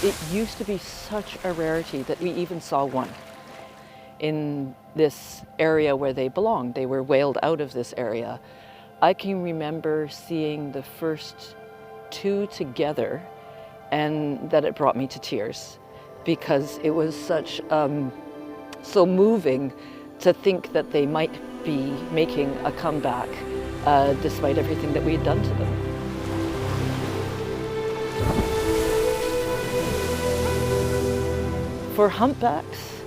It used to be such a rarity that we even saw one in this area where they belonged. They were whaled out of this area. I can remember seeing the first two together, and that it brought me to tears because it was such so moving to think that they might be making a comeback despite everything that we had done to them. For humpbacks,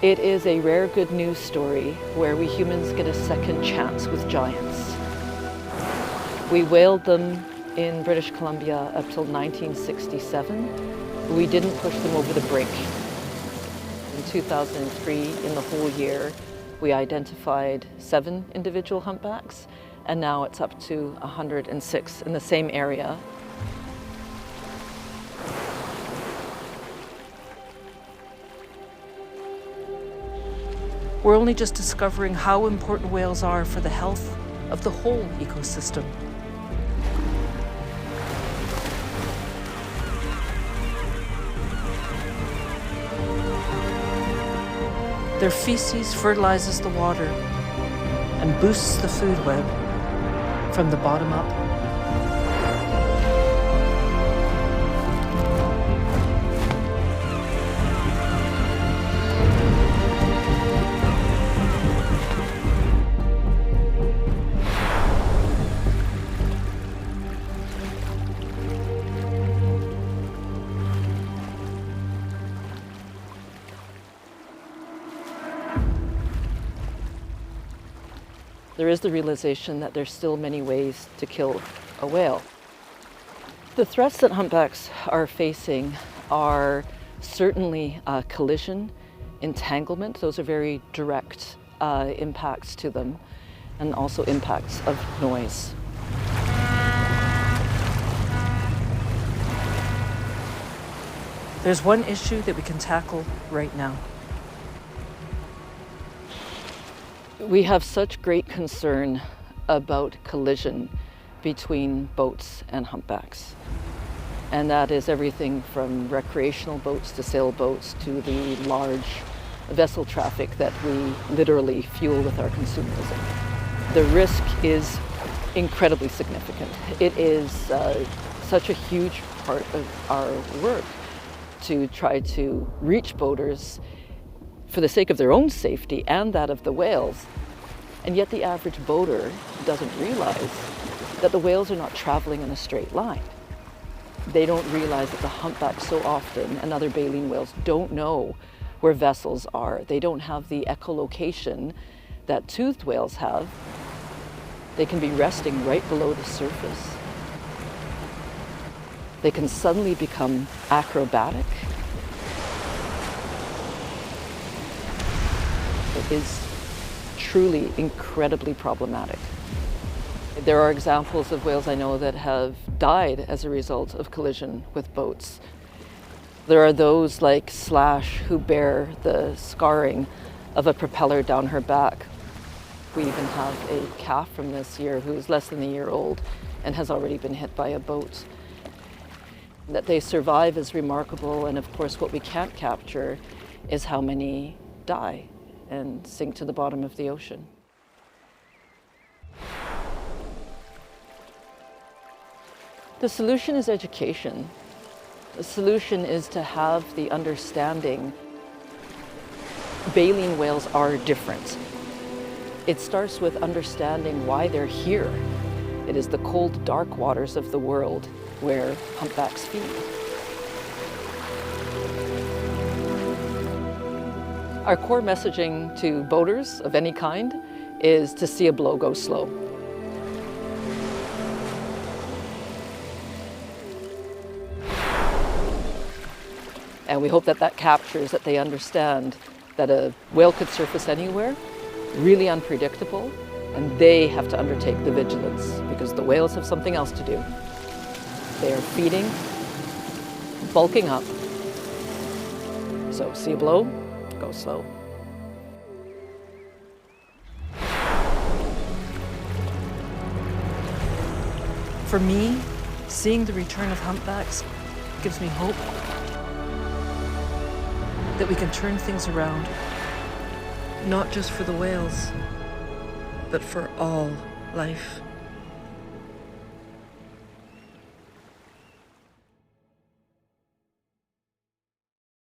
it is a rare good news story where we humans get a second chance with giants. We whaled them in British Columbia up till 1967. We didn't push them over the brink. In 2003, in the whole year, we identified 7 individual humpbacks, and now it's up to 106 in the same area. We're only just discovering how important whales are for the health of the whole ecosystem. Their feces fertilizes the water and boosts the food web from the bottom up. There is the realization that there's still many ways to kill a whale. The threats that humpbacks are facing are certainly collision, entanglement. Those are very direct impacts to them, and also impacts of noise. There's one issue that we can tackle right now. We have such great concern about collision between boats and humpbacks. And that is everything from recreational boats to sailboats to the large vessel traffic that we literally fuel with our consumerism. The risk is incredibly significant. It is such a huge part of our work to try to reach boaters for the sake of their own safety and that of the whales. And yet the average boater doesn't realize that the whales are not traveling in a straight line. They don't realize that the humpback so often, and other baleen whales, don't know where vessels are. They don't have the echolocation that toothed whales have. They can be resting right below the surface. They can suddenly become acrobatic. It is truly incredibly problematic. There are examples of whales I know that have died as a result of collision with boats. There are those like Slash who bear the scarring of a propeller down her back. We even have a calf from this year who is less than a year old and has already been hit by a boat. That they survive is remarkable, and of course what we can't capture is how many die and sink to the bottom of the ocean. The solution is education. The solution is to have the understanding baleen whales are different. It starts with understanding why they're here. It is the cold, dark waters of the world where humpbacks feed. Our core messaging to boaters of any kind is to see a blow, go slow. And we hope that that captures that they understand that a whale could surface anywhere, really unpredictable, and they have to undertake the vigilance because the whales have something else to do. They are feeding, bulking up. So see a blow, go slow. For me, seeing the return of humpbacks gives me hope. that we can turn things around, not just for the whales, but for all life.